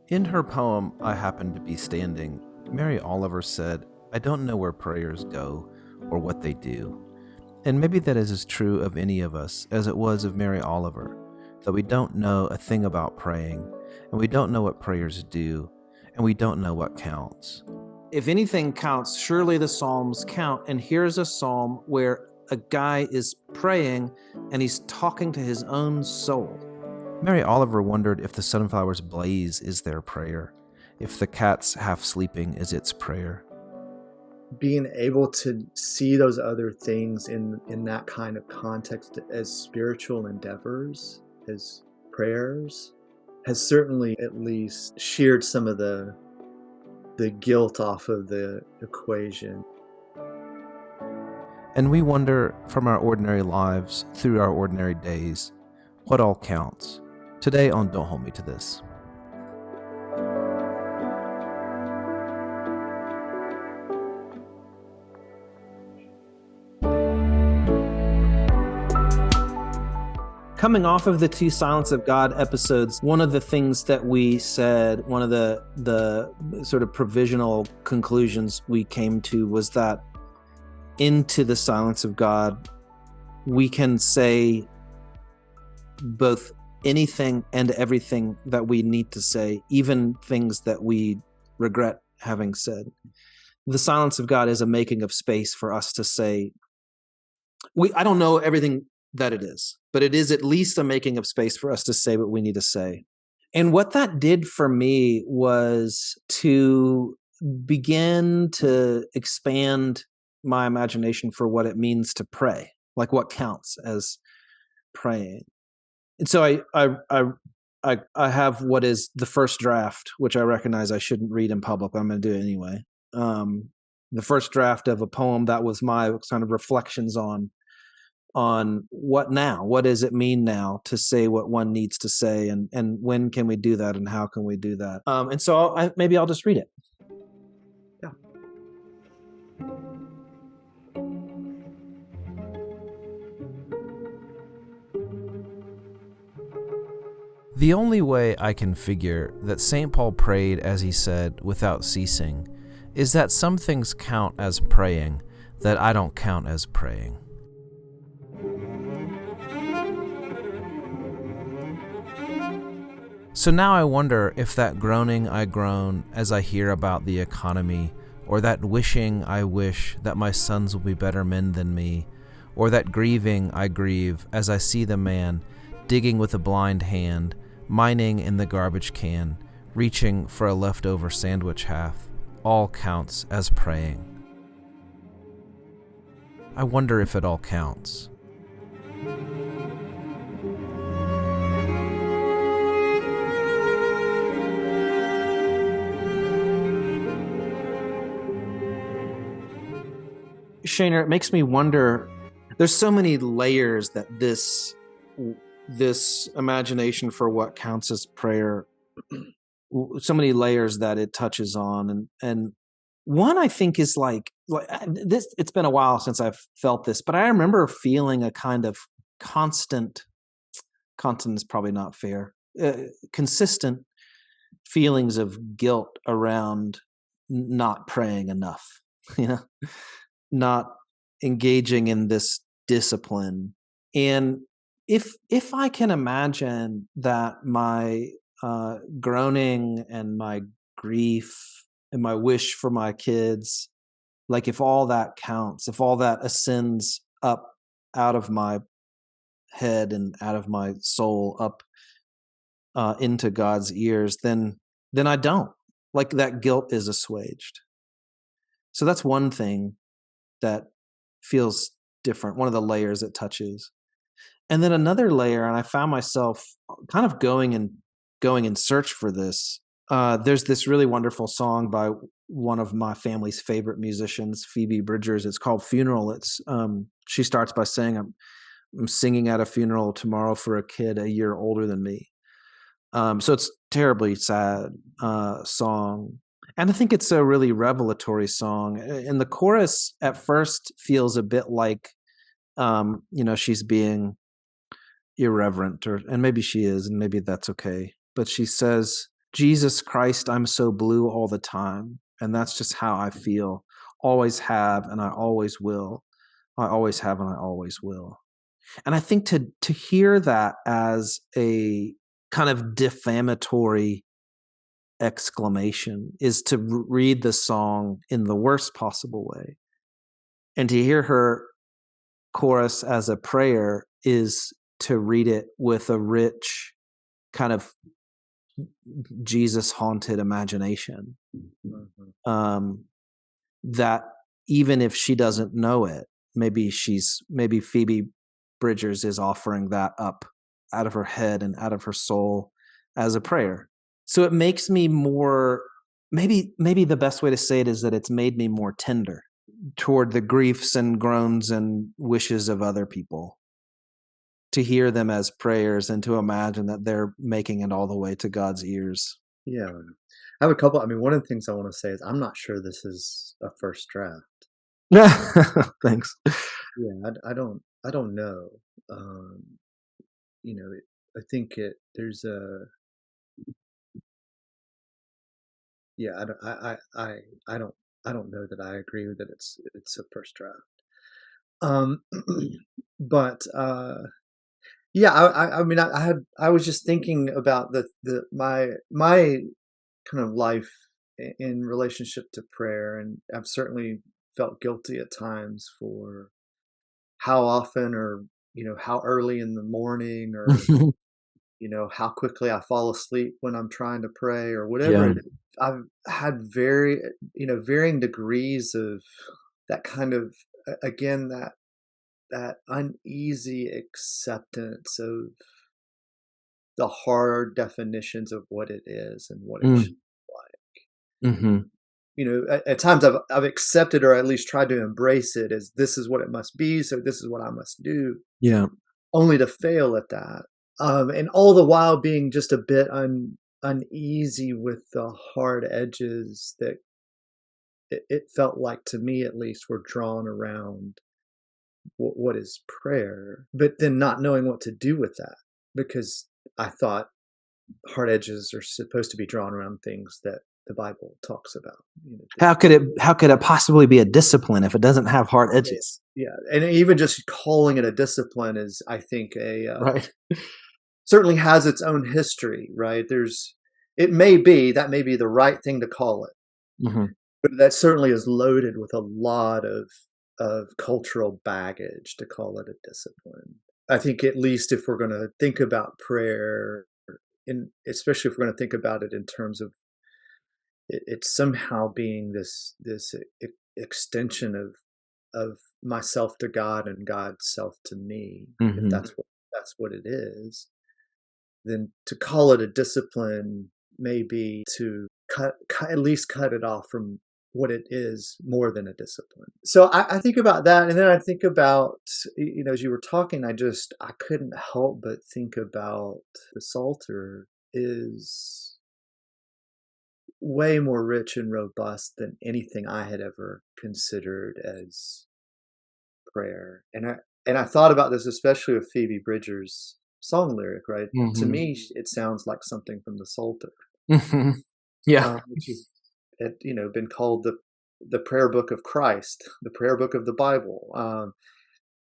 In her poem, I Happen to Be Standing, Mary Oliver said, "I don't know where prayers go or what they do." And maybe that is as true of any of us as it was of Mary Oliver, that we don't know a thing about praying, and we don't know what prayers do, and we don't know what counts. If anything counts, surely the Psalms count. And here's a psalm where a guy is praying and he's talking to his own soul. Mary Oliver wondered if the sunflower's blaze is their prayer, if the cat's half sleeping is its prayer. Being able to see those other things in that kind of context as spiritual endeavors, as prayers, has certainly at least sheared some of the guilt off of the equation. And we wonder, from our ordinary lives through our ordinary days, what all counts. Today on Don't Hold Me to This. Coming off of the two Silence of God episodes, one of the things that we said, one of the sort of provisional conclusions we came to was that into the silence of God, we can say both anything and everything that we need to say, even things that we regret having said. The silence of God is a making of space for us to say, I don't know everything that it is, but it is at least a making of space for us to say what we need to say. And what that did for me was to begin to expand my imagination for what it means to pray, like what counts as praying. And so I have what is the first draft, which I recognize I shouldn't read in public, but I'm going to do it anyway. The first draft of a poem that was my kind of reflections on what now? What does it mean now to say what one needs to say, and when can we do that, and how can we do that? And so maybe I'll just read it. Yeah. The only way I can figure that St. Paul prayed as he said, without ceasing, is that some things count as praying that I don't count as praying. So now I wonder if that groaning I groan as I hear about the economy, or that wishing I wish that my sons will be better men than me, or that grieving I grieve as I see the man digging with a blind hand, mining in the garbage can, reaching for a leftover sandwich half, all counts as praying. I wonder if it all counts. Shaner, it makes me wonder, there's so many layers that this imagination for what counts as prayer, so many layers that it touches on. And one I think is like this, it's been a while since I've felt this, but I remember feeling a kind of constant is probably not fair, consistent feelings of guilt around not praying enough, not engaging in this discipline. And if I can imagine that my groaning and my grief and my wish for my kids, like if all that counts, if all that ascends up out of my head and out of my soul up into God's ears, then I don't. Like that guilt is assuaged. So that's one thing that feels different, one of the layers it touches. And then another layer, and I found myself kind of going in search for this. There's this really wonderful song by one of my family's favorite musicians, Phoebe Bridgers. It's called Funeral. It's she starts by saying, I'm singing at a funeral tomorrow for a kid a year older than me. So it's a terribly sad song. And I think it's a really revelatory song. And the chorus at first feels a bit like, she's being irreverent, and maybe she is, and maybe that's okay. But she says, Jesus Christ, I'm so blue all the time. And that's just how I feel. Always have, and I always will. I always have, and I always will. And I think to hear that as a kind of defamatory exclamation is to read the song in the worst possible way. And to hear her chorus as a prayer is to read it with a rich kind of Jesus haunted imagination. That even if she doesn't know it, maybe Phoebe Bridgers is offering that up out of her head and out of her soul as a prayer. So it makes me more, maybe the best way to say it is that it's made me more tender toward the griefs and groans and wishes of other people, to hear them as prayers and to imagine that they're making it all the way to God's ears. Yeah. I have a couple. I mean, one of the things I want to say is I'm not sure this is a first draft. Thanks. Yeah, I don't know. I think there's a, yeah, I don't know that I agree with that it's a first draft. But yeah, I mean, I was just thinking about my kind of life in relationship to prayer, and I've certainly felt guilty at times for how often, or how early in the morning, or how quickly I fall asleep when I'm trying to pray, or whatever Yeah. it is. I've had varying degrees of that kind of, again, that uneasy acceptance of the hard definitions of what it is and what it should be like. Mm-hmm. At times I've accepted, or at least tried to embrace it as this is what it must be, so this is what I must do, Yeah. only to fail at that. And all the while being just a bit uneasy with the hard edges that it felt like, to me at least, were drawn around what is prayer, but then not knowing what to do with that, because I thought hard edges are supposed to be drawn around things that the Bible talks about. How could it possibly be a discipline if it doesn't have hard edges? Yeah, and even just calling it a discipline is, I think, Right. certainly has its own history, right? That may be the right thing to call it, Mm-hmm. but that certainly is loaded with a lot of cultural baggage to call it a discipline. I think, at least if we're going to think about prayer, especially if we're going to think about it in terms of it somehow being this extension of myself to God and God's self to me, if Mm-hmm. that's what it is, then to call it a discipline may be to at least cut it off from what it is, more than a discipline. So I think about that, and then I think about, as you were talking, I couldn't help but think about the Psalter is way more rich and robust than anything I had ever considered as prayer. And I thought about this especially with Phoebe Bridgers' song lyric, right? To Mm-hmm. me, it sounds like something from the Psalter, Mm-hmm. Yeah. which is, been called the prayer book of Christ, the prayer book of the Bible.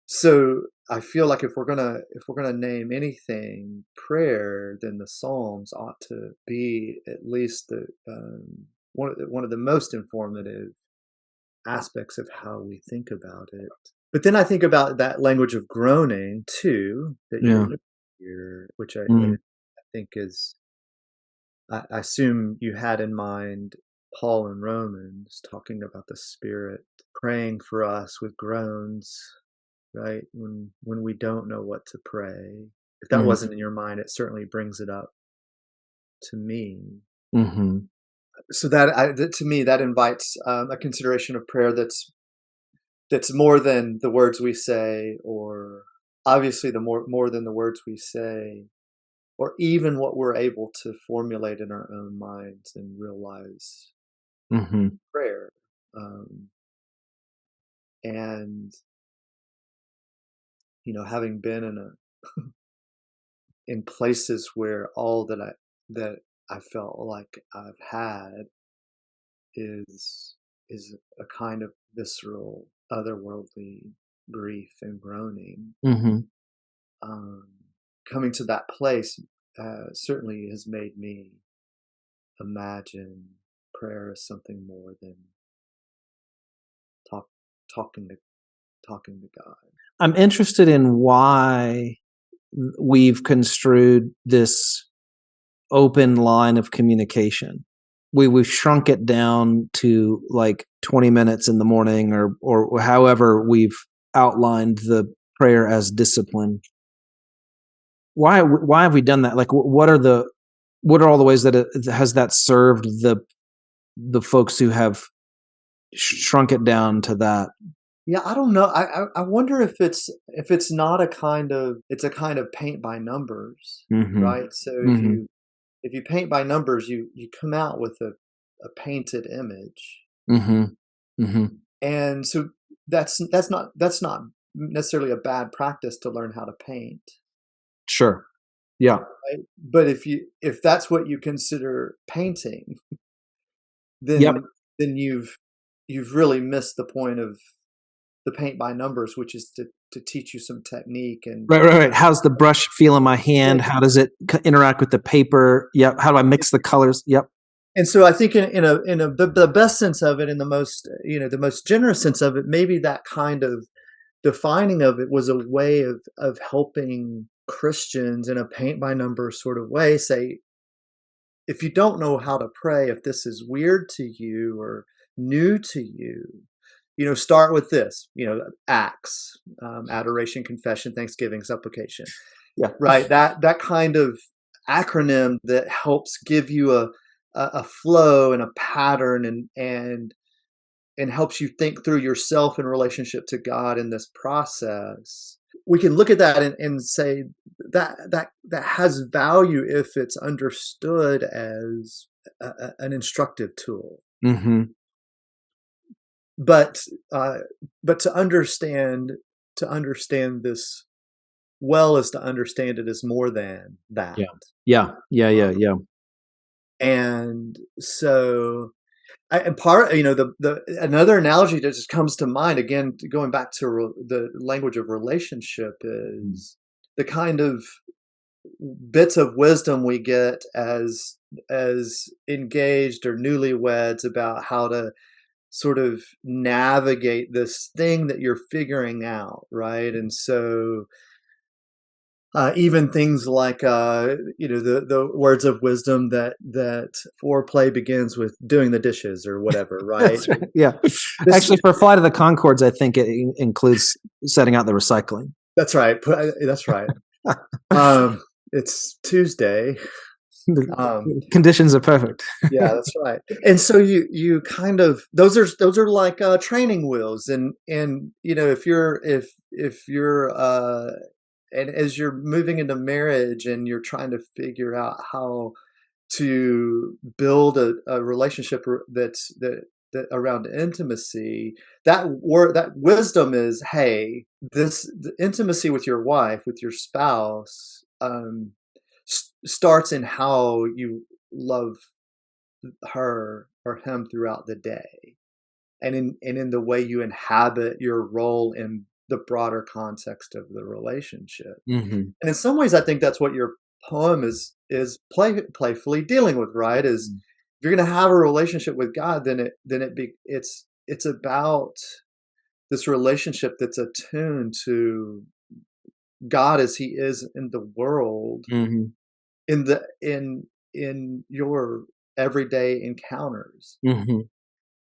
So I feel like if we're gonna name anything prayer, then the Psalms ought to be at least one of the most informative aspects of how we think about it. But then I think about that language of groaning too that Yeah. you're here, which I Mm. think is, I assume you had in mind Paul in Romans talking about the Spirit praying for us with groans, right? When we don't know what to pray. If that Mm. wasn't in your mind, it certainly brings it up to me. Mm-hmm. So to me, that invites a consideration of prayer that's more than the words we say, or obviously the more than the words we say, or even what we're able to formulate in our own minds and realize Mm-hmm. prayer. And having been in places where all that I felt like I've had is a kind of visceral, otherworldly grief and groaning. Mm-hmm. Um, Coming to that place certainly has made me imagine prayer as something more than talk, talking to talking to God. I'm interested in why we've construed this open line of communication. We've shrunk it down to like 20 minutes in the morning, or however we've outlined the prayer as discipline. Why have we done that? Like, what are all the ways that has that served the folks who have shrunk it down to that? Yeah, I don't know. I wonder if it's not a kind of paint by numbers, Mm-hmm. right? So Mm-hmm. if you paint by numbers, you come out with a painted image, Mm-hmm. Mm-hmm. and so that's not necessarily a bad practice to learn how to paint, Sure. Yeah. right? But if that's what you consider painting, Yep. then you've really missed the point of the paint by numbers, which is to teach you some technique and Right. How's the brush feel in my hand? How does it interact with the paper? Yep. How do I mix the colors? Yep. And so I think the best sense of it, in the most generous sense of it, maybe that kind of defining of it was a way of helping Christians in a paint by numbers sort of way say, if you don't know how to pray, if this is weird to you or new to you, start with this, acts, adoration, confession, thanksgiving, supplication. Yeah. Right. That kind of acronym that helps give you a flow and a pattern and helps you think through yourself in relationship to God in this process. We can look at that and say that has value if it's understood as an instructive tool. Mm-hmm. But to understand this well is to understand it as more than that. Yeah. And so, and part, the another analogy that just comes to mind, again, going back to the language of relationship, is the kind of bits of wisdom we get as engaged or newlyweds about how to sort of navigate this thing that you're figuring out, right? And so even things like the words of wisdom that foreplay begins with doing the dishes or whatever, right? Right. Yeah. Actually, for Flight of the Conchords, I think it includes setting out the recycling. That's right. That's right. It's Tuesday. Conditions are perfect. Yeah, that's right. And so you kind of those are like training wheels, and if you're and as you're moving into marriage and you're trying to figure out how to build a relationship that around intimacy, that wisdom is, hey, the intimacy with your wife, with your spouse, starts in how you love her or him throughout the day, and in the way you inhabit your role in the broader context of the relationship. Mm-hmm. And in some ways, I think that's what your poem is playfully dealing with, right? Is if you're going to have a relationship with God, then it's about this relationship that's attuned to God as He is in the world, Mm-hmm. in your everyday encounters. Mm-hmm.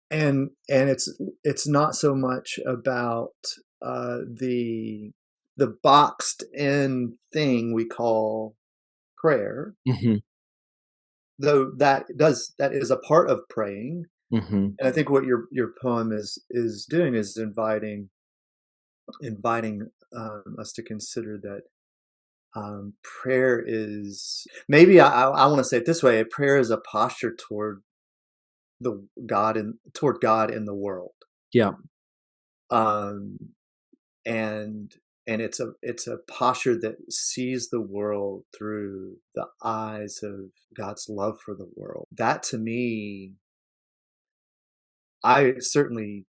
And it's not so much about the boxed in thing we call prayer, Mm-hmm. though that is a part of praying. Mm-hmm. And I think what your poem is doing is inviting us to consider that prayer is, maybe I want to say it this way: prayer is a posture toward God in the world. Yeah. And and it's a posture that sees the world through the eyes of God's love for the world. That to me, I certainly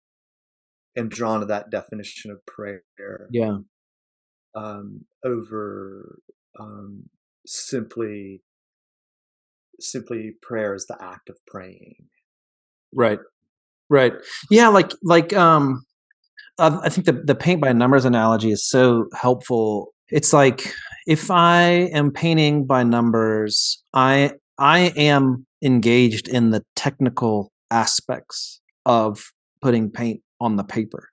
am drawn to that definition of prayer, Yeah. over simply prayer as the act of praying. Right. Right. Yeah. I think the paint by numbers analogy is so helpful. It's like if I am painting by numbers, I am engaged in the technical aspects of putting paint on the paper.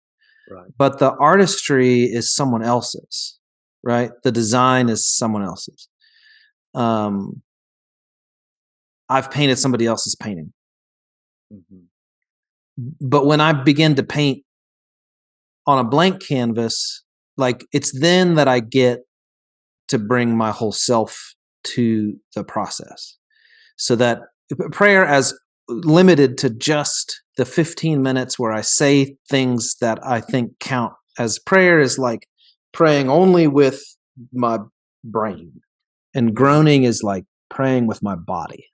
Right. But the artistry is someone else's, right? The design is someone else's. I've painted somebody else's painting. Mm-hmm. But when I begin to paint on a blank canvas, like it's then that I get to bring my whole self to the process. So that prayer as limited to just the 15 minutes where I say things that I think count as prayer is like praying only with my brain. And groaning is like praying with my body.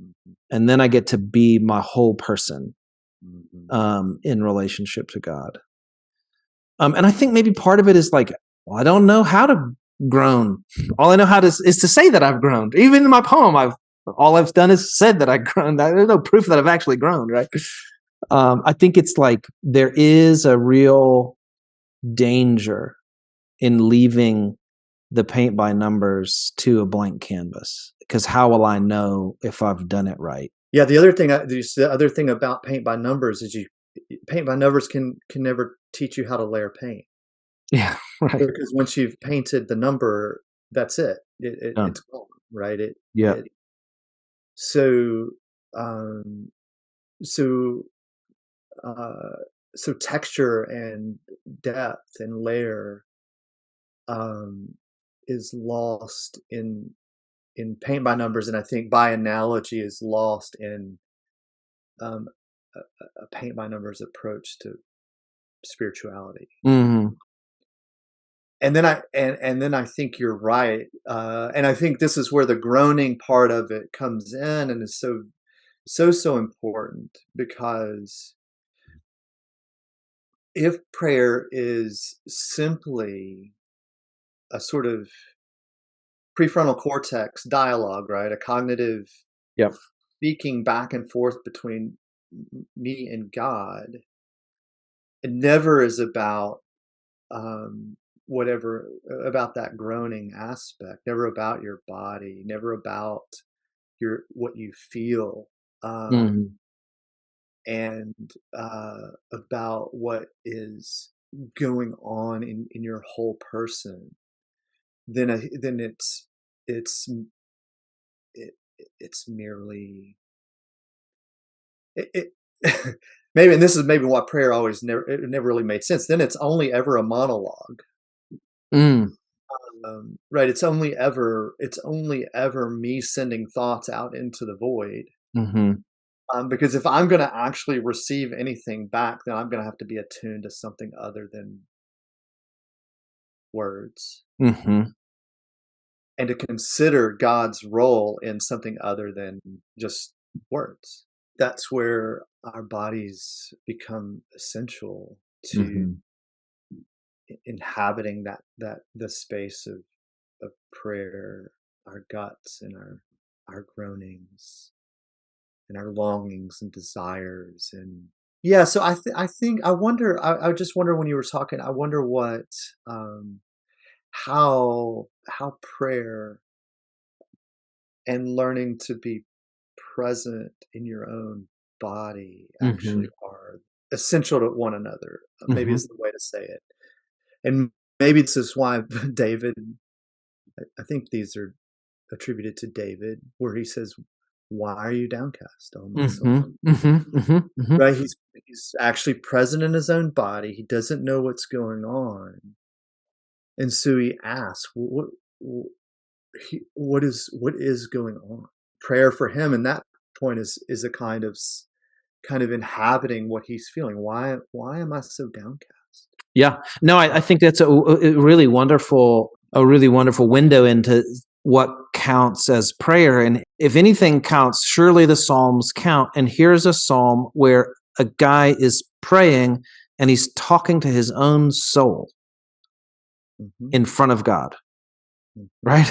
Mm-hmm. And then I get to be my whole person Mm-hmm. in relationship to God. And I think maybe part of it is like, well, I don't know how to groan. All I know how to is to say that I've groaned. Even in my poem, all I've done is said that I groaned. There's no proof that I've actually groaned, right? I think it's like there is a real danger in leaving the paint by numbers to a blank canvas, because how will I know if I've done it right? Yeah, the other thing about paint by numbers is paint by numbers can never teach you how to layer paint. Yeah, right. Because once you've painted the number, that's it. Yeah. It's gone, right? Yeah. So, um, so, so texture and depth and layer, is lost in paint by numbers, and I think by analogy is lost in um, a paint by numbers approach to spirituality. Mm-hmm. And then I think you're right, and I think this is where the groaning part of it comes in, and is so important, because if prayer is simply a sort of prefrontal cortex dialogue, right, a cognitive Yep. speaking back and forth between me and God, it never is about whatever about that groaning aspect, never about your body, never about what you feel, Mm-hmm. and about what is going on in your whole person. Then it's it, it's merely it maybe, and this is maybe why prayer always never really made sense. Then it's only ever a monologue. Mm. Right, it's only ever me sending thoughts out into the void. Mm-hmm. Because if I'm going to actually receive anything back, then I'm going to have to be attuned to something other than words, Mm-hmm. and to consider God's role in something other than just words. That's where our bodies become essential to Mm-hmm. inhabiting the space of prayer, our guts and our groanings and our longings and desires. And yeah, so I think I wonder, I just wonder, when you were talking, I wonder what how prayer and learning to be present in your own body Mm-hmm. actually are essential to one another, maybe Mm-hmm. is the way to say it. And maybe this is why David, I think these are attributed to David, where he says, "Why are you downcast, O my soul?" Mm-hmm. Mm-hmm. Mm-hmm. Right? He's actually present in his own body. He doesn't know what's going on, and so he asks, what is going on?" Prayer for him in that point is a kind of inhabiting what he's feeling. Why am I so downcast? Yeah. No, I think that's a really wonderful window into what counts as prayer. And if anything counts, surely the Psalms count. And here's a psalm where a guy is praying and he's talking to his own soul in front of God, right?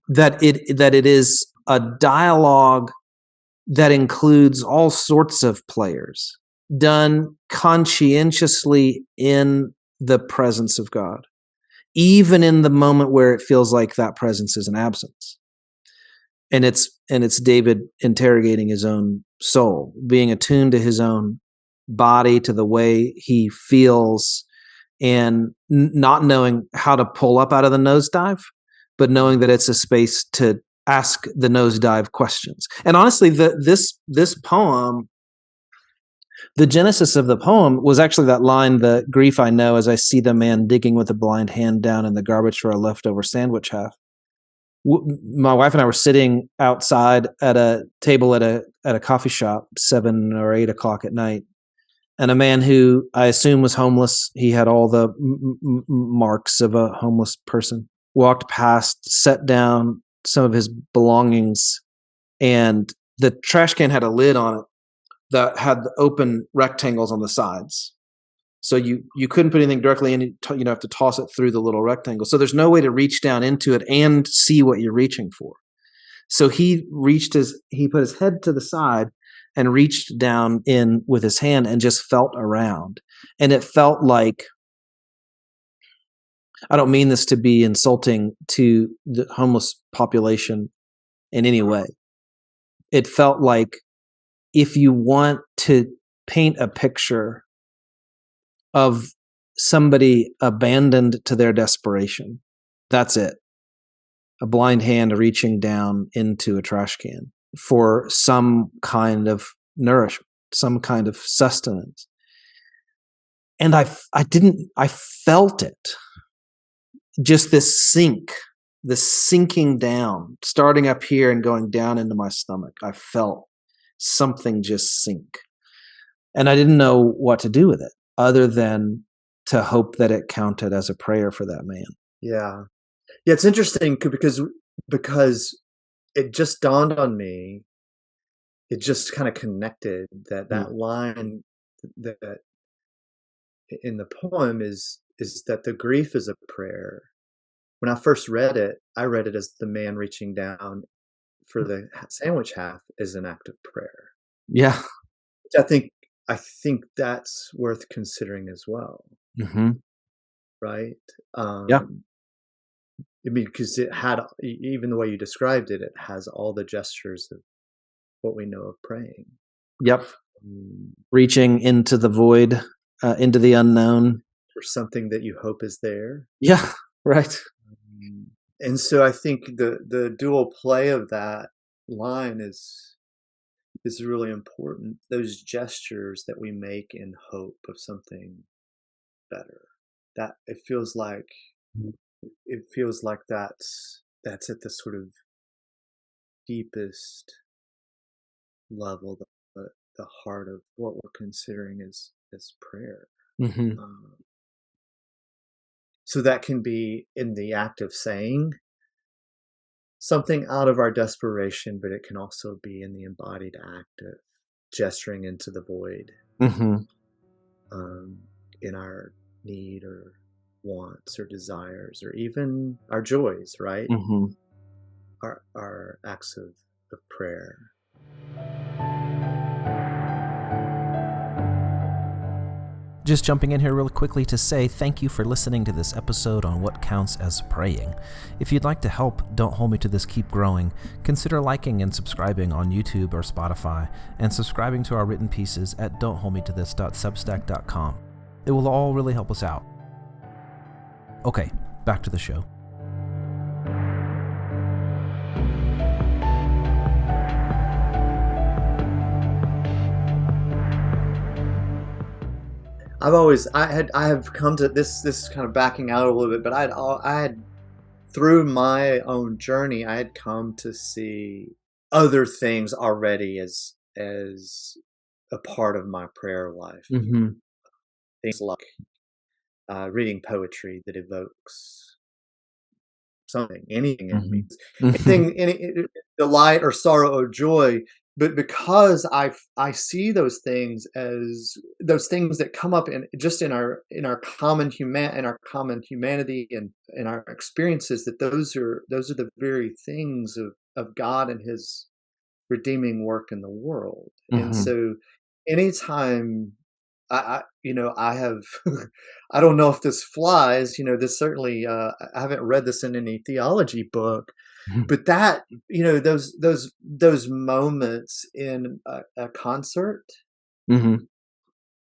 That it is a dialogue that includes all sorts of players, done conscientiously in the presence of God, even in the moment where it feels like that presence is an absence. And it's David interrogating his own soul, being attuned to his own body, to the way he feels, and not knowing how to pull up out of the nosedive, but knowing that it's a space to ask the nosedive questions. And honestly, this poem, the genesis of the poem was actually that line, "The grief I know as I see the man digging with a blind hand down in the garbage for a leftover sandwich half." My wife and I were sitting outside at a table at a coffee shop, 7 or 8 o'clock at night, and a man who I assume was homeless, he had all the marks of a homeless person, walked past, set down some of his belongings, and the trash can had a lid on it that had the open rectangles on the sides. So you couldn't put anything directly in, you have to toss it through the little rectangle. So there's no way to reach down into it and see what you're reaching for. So he put his head to the side and reached down in with his hand and just felt around. And it felt like, I don't mean this to be insulting to the homeless population in any way. It felt like, if you want to paint a picture of somebody abandoned to their desperation, that's it. A blind hand reaching down into a trash can for some kind of nourishment, some kind of sustenance. And I felt it. Just this sinking down, starting up here and going down into my stomach. I felt something just sink. And I didn't know what to do with it other than to hope that it counted as a prayer for that man. Yeah. Yeah, it's interesting because it just dawned on me, it just kind of connected that line that in the poem is that the grief is a prayer. When I first read it, I read it as the man reaching down for the sandwich half is an act of prayer. Yeah. Which I think that's worth considering as well. Mm-hmm. Right? Yeah. I mean, because it had, even the way you described it, it has all the gestures of what we know of praying. Yep. Reaching into the void, into the unknown. For something that you hope is there. Yeah, right. And so I think the dual play of that line is really important. Those gestures that we make in hope of something better. That it feels like that's at the sort of deepest level, the heart of what we're considering as prayer. Mm-hmm. So that can be in the act of saying something out of our desperation, but it can also be in the embodied act of gesturing into the void, in our need or wants or desires, or even our joys, right? Our acts of prayer. Just jumping in here really quickly to say thank you for listening to this episode on what counts as praying. If you'd like to help Don't Hold Me to This keep growing, consider liking and subscribing on YouTube or Spotify, and subscribing to our written pieces at don'tholdmetothis.substack.com. It will all really help us out. Okay, back to the show. I have come to this kind of backing out a little bit, but I had through my own journey, I had come to see other things already as a part of my prayer life. Things like reading poetry that evokes something, anything in me, Mhm. any delight or sorrow or joy. But because I see those things as those things that come up in just in our common humanity and in our experiences, that those are the very things of God and His redeeming work in the world. And Mhm. so anytime I have I don't know if this flies, this certainly I haven't read this in any theology book, Mhm. but that, those moments in a concert Mhm.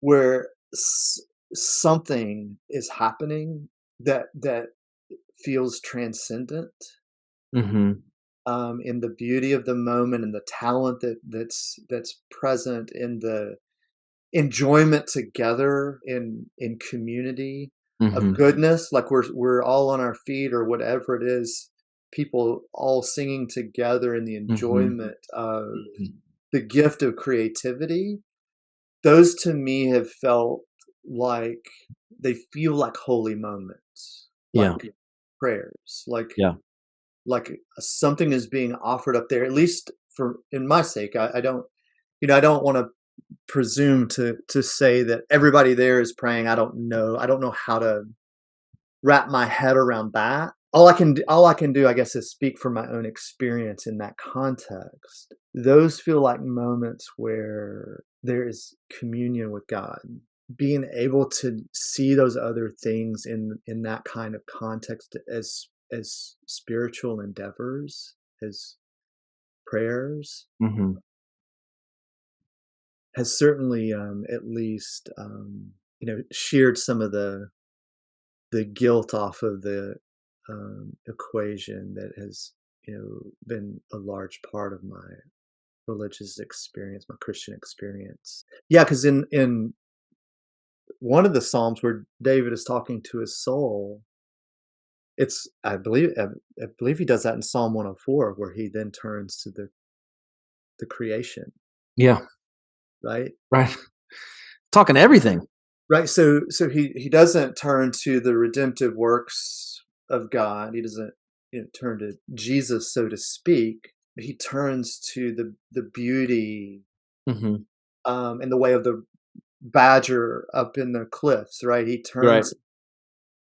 where something is happening that feels transcendent, Mhm. in the beauty of the moment and the talent that's present in the enjoyment together in community of Mhm. goodness, like we're all on our feet or whatever it is, people all singing together in the Mhm. enjoyment of Mhm. the gift of creativity. Those to me have felt like they feel like holy moments, Yeah. like prayers, Yeah. like something is being offered up there, at least for in my sake. I don't, I don't want to presume to say that everybody there is praying. I don't know how to wrap my head around that. All I can do, I guess, is speak from my own experience in that context. Those feel like moments where there is communion with God. Being able to see those other things in that kind of context as spiritual endeavors, as prayers, Mhm. has certainly, at least, sheared some of the guilt off of the equation that has, been a large part of my religious experience, my Christian experience. Yeah, because in one of the Psalms where David is talking to his soul, it's I believe he does that in Psalm 104, where he then turns to the creation, Yeah. right? Right. Talking everything. Right, so he doesn't turn to the redemptive works of God. He doesn't, turn to Jesus, so to speak. He turns to the beauty, Mhm. in the way of the badger up in the cliffs, right? He Right. turns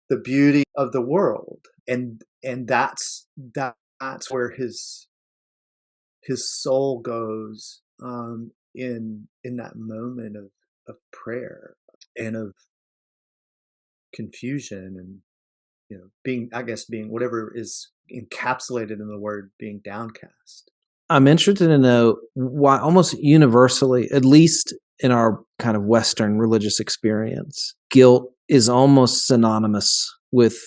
the beauty of the world, and that's where his soul goes, in that moment of prayer and of confusion and, being, I guess, being whatever is encapsulated in the word being downcast. I'm interested to know why almost universally, at least in our kind of Western religious experience, guilt is almost synonymous with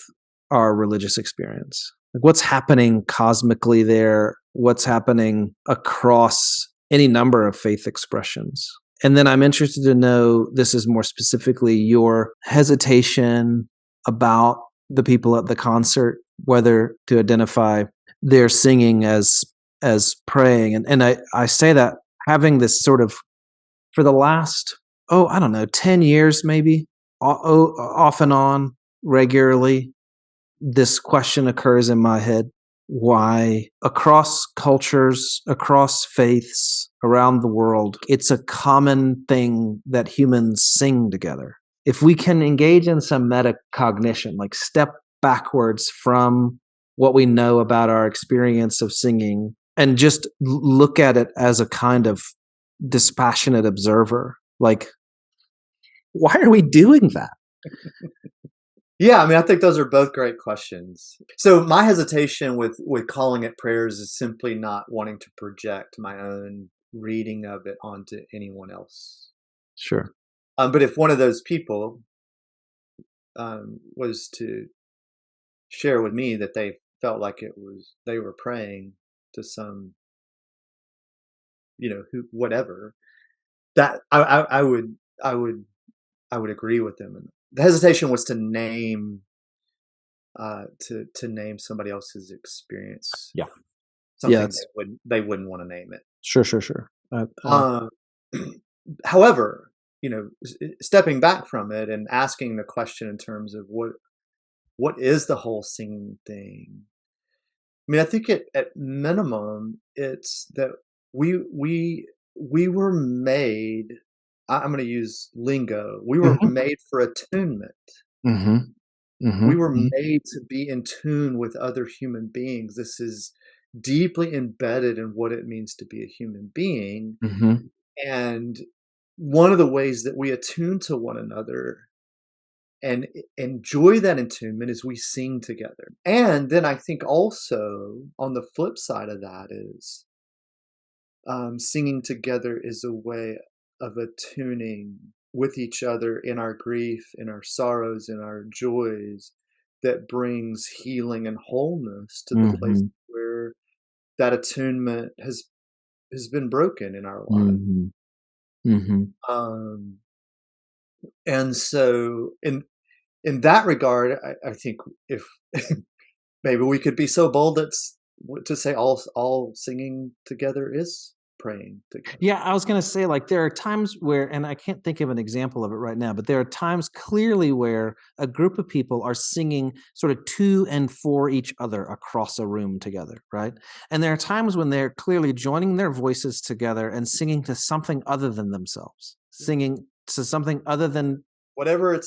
our religious experience. Like what's happening cosmically there, what's happening across any number of faith expressions. And then I'm interested to know this is more specifically your hesitation about the people at the concert, whether to identify their singing as praying. And I say that having this sort of for the last, I don't know, 10 years maybe, off and on regularly, this question occurs in my head. Why across cultures, across faiths around the world, it's a common thing that humans sing together. If we can engage in some metacognition, like step backwards from what we know about our experience of singing and just look at it as a kind of dispassionate observer, like, why are we doing that? Yeah, I mean, I think those are both great questions. So my hesitation with calling it prayers is simply not wanting to project my own reading of it onto anyone else. Sure. But if one of those people, was to share with me that they felt like it was they were praying to some, who whatever, that I would I would agree with them. And the hesitation was to name, to name somebody else's experience, Yeah. Yeah. something they wouldn't want to name it. Sure. Um, however, stepping back from it and asking the question in terms of what is the whole singing thing. I mean, I think at minimum, it's that we were made. I'm going to use lingo. We were Mhm. made for attunement. Mhm. We Mhm. were Mhm. made to be in tune with other human beings. This is deeply embedded in what it means to be a human being. Mhm. And one of the ways that we attune to one another and enjoy that attunement is we sing together. And then I think also on the flip side of that is singing together is a way of attuning with each other in our grief, in our sorrows, in our joys, that brings healing and wholeness to the place Mhm. where that attunement has been broken in our lives. Mhm. Mhm. Um, and so in that regard, I think if maybe we could be so bold to say all singing together is praying together. Yeah, I was gonna say, like, there are times where, and I can't think of an example of it right now, but there are times clearly where a group of people are singing sort of to and for each other across a room together, right? And there are times when they're clearly joining their voices together and singing to something other than themselves, singing to something other than. Whatever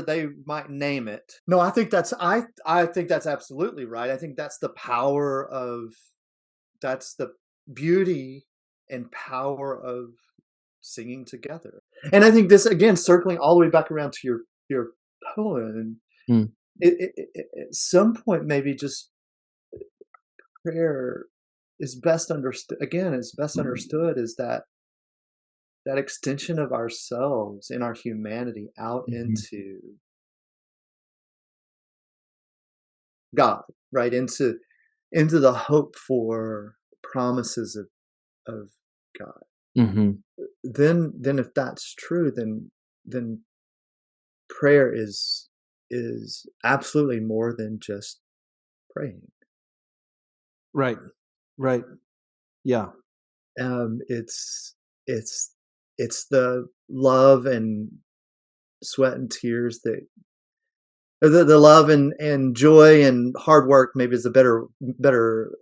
they might name it. No, I think that's absolutely right. I think that's the power of that's the beauty and power of singing together. And I think this again, circling all the way back around to your poem, Mm. at some point maybe just prayer is best understood again, is best understood is that extension of ourselves in our humanity out Mhm. into God, right? Into the hope for promises of God. Mhm. Then if that's true, then prayer is absolutely more than just praying. Right. Right. Yeah. It's it's it's the love and sweat and tears that or the love and joy and hard work maybe is a better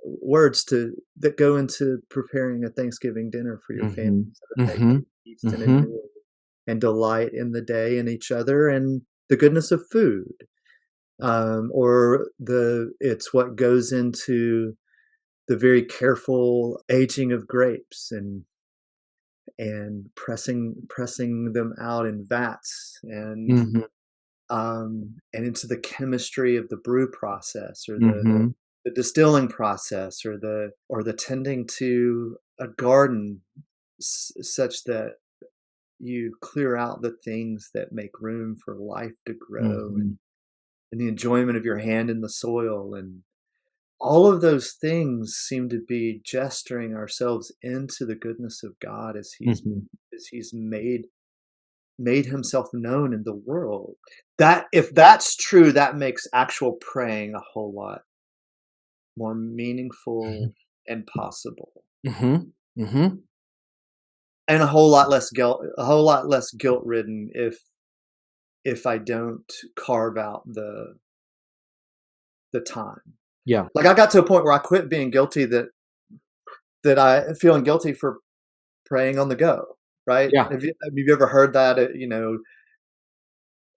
words to that go into preparing a Thanksgiving dinner for your family Mhm. so that they can Mhm. feast and Mhm. enjoy and delight in the day and each other and the goodness of food. Or it's what goes into the very careful aging of grapes and pressing them out in vats Mhm. and into the chemistry of the brew process or Mhm. the distilling process or the tending to a garden such that you clear out the things that make room for life to grow Mhm. and the enjoyment of your hand in the soil and all of those things seem to be gesturing ourselves into the goodness of God Mhm. as he's made himself known in the world. That if that's true, that makes actual praying a whole lot more meaningful and possible. Mhm. Mhm. And a whole lot less guilt-ridden if I don't carve out the time. Yeah. Like, I got to a point where I quit being guilty that I feeling guilty for praying on the go, right? Yeah. Have you ever heard that,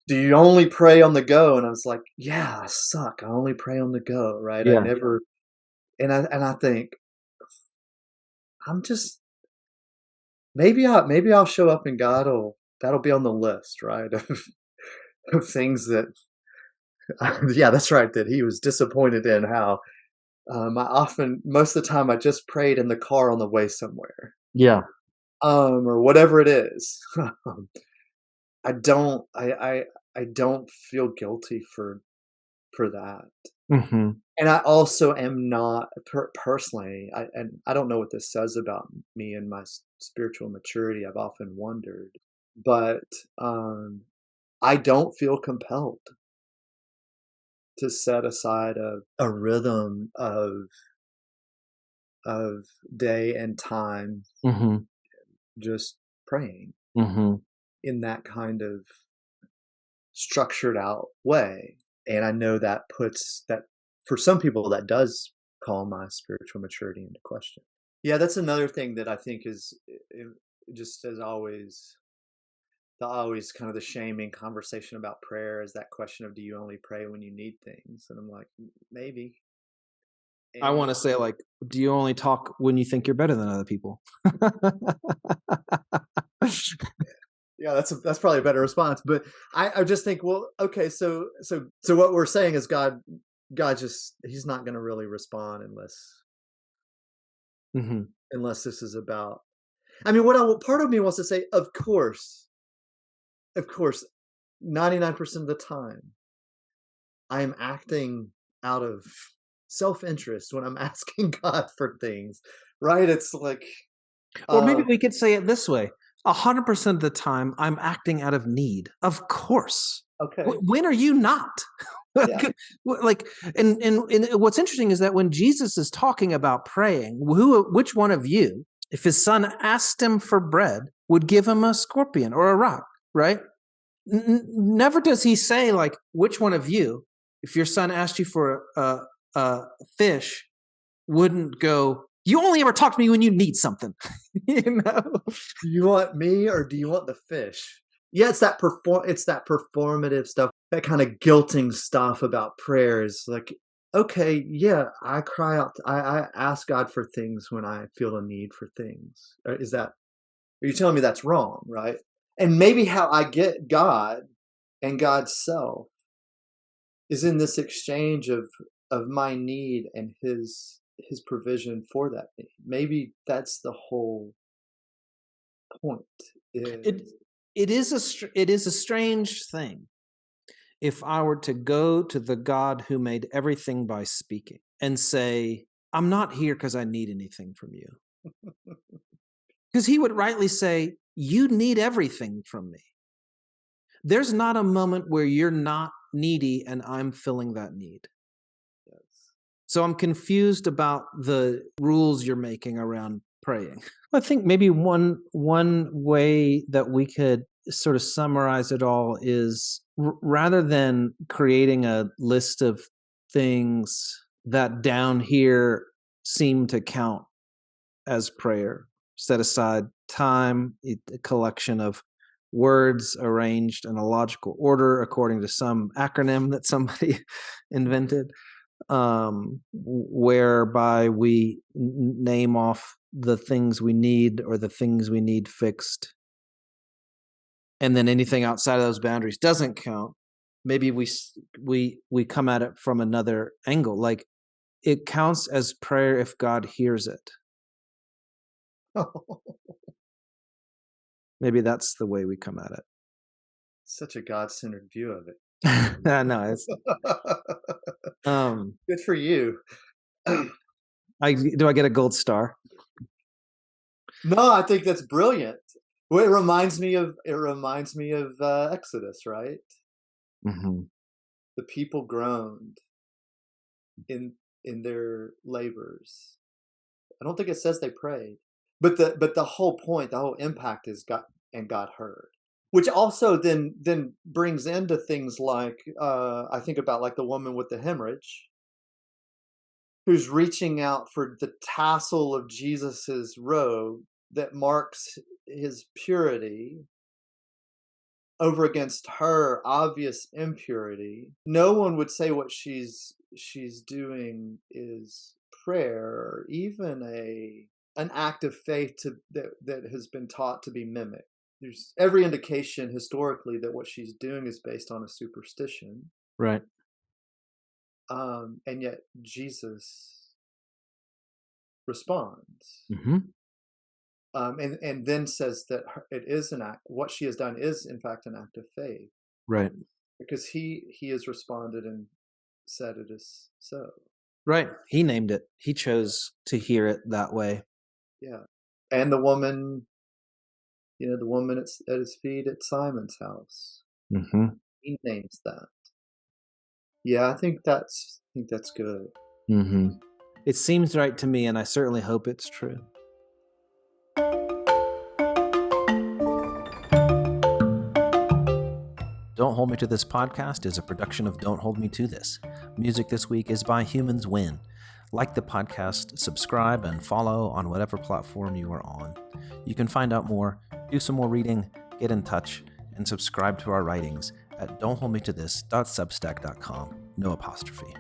"Do you only pray on the go?" And I was like, "Yeah, I suck. I only pray on the go," right? I Yeah. never and I think, I'm just maybe I'll show up and God'll that'll be on the list, right, of things that yeah, that's right, that he was disappointed in how, I often most of the time, I just prayed in the car on the way somewhere, Yeah. or whatever it is. I don't I don't feel guilty for that. Mhm. And I also am not personally, I don't know what this says about me and my spiritual maturity. I've often wondered, but I don't feel compelled to set aside a rhythm of day and time Mhm. just praying. Mhm. in that kind of structured out way. And I know that puts that, for some people, that does call my spiritual maturity into question. Yeah, that's another thing that I think is just as always, always kind of the shaming conversation about prayer is that question of, do you only pray when you need things? And I'm like, maybe. I want to say, like, do you only talk when you think you're better than other people? Yeah, that's probably a better response. But I just think, well, okay, so what we're saying is God just, he's not going to really respond unless this is about. I mean, part of me wants to say, of course, 99% of the time, I am acting out of self-interest when I'm asking God for things, right? It's like, or maybe we could say it this way: 100% of the time, I'm acting out of need. Of course. okay. When are you not? Yeah. Like, and what's interesting is that when Jesus is talking about praying, which one of you, if his son asked him for bread, would give him a scorpion or a rock, right? Never does he say, like, which one of you, if your son asked you for a fish, wouldn't go, you only ever talk to me when you need something. You know? Do you want me or do you want the fish? Yeah, it's that performative stuff, that kind of guilting stuff about prayer is like, okay, yeah, I cry out, I ask God for things when I feel a need for things. Are you telling me that's wrong, right? And maybe how I get God and God's self is in this exchange of my need and his provision for that need. Maybe that's the whole point. It is a strange thing if I were to go to the God who made everything by speaking and say, I'm not here because I need anything from you. Because he would rightly say, you need everything from me. There's not a moment where you're not needy and I'm filling that need. Yes. So I'm confused about the rules you're making around praying. I think maybe one way that we could sort of summarize it all is, rather than creating a list of things that down here seem to count as prayer, set aside time, a collection of words arranged in a logical order according to some acronym that somebody invented, whereby we name off the things we need or the things we need fixed, and then anything outside of those boundaries doesn't count. Maybe we come at it from another angle, like it counts as prayer if God hears it. Maybe that's the way we come at it. Such a God-centered view of it. No, it's good for you. Do I get a gold star? No, I think that's brilliant. Well, it reminds me of Exodus, right? Mm-hmm. The people groaned in their labors. I don't think it says they prayed, but the whole point, the whole impact is God heard, which also then brings into things like I think about, like, the woman with the hemorrhage, who's reaching out for the tassel of Jesus's robe that marks his purity over against her obvious impurity. No one would say what she's doing is prayer, or even an act of faith that has been taught to be mimicked. There's every indication historically that what she's doing is based on a superstition. Right. And yet Jesus responds. Mm-hmm. And then says that it is an act. What she has done is, in fact, an act of faith. Right. Because he has responded and said it is so. Right. He named it. He chose to hear it that way. Yeah. And the woman, the woman at his feet at Simon's house. Mm-hmm. He names that. Yeah, I think that's good. Mm-hmm. It seems right to me, and I certainly hope it's true. Don't Hold Me to This podcast is a production of Don't Hold Me to This. Music this week is by Humans Win. Like the podcast, subscribe, and follow on whatever platform you are on. You can find out more, do some more reading, get in touch, and subscribe to our writings at don'tholdmetothis.substack.com. No apostrophe.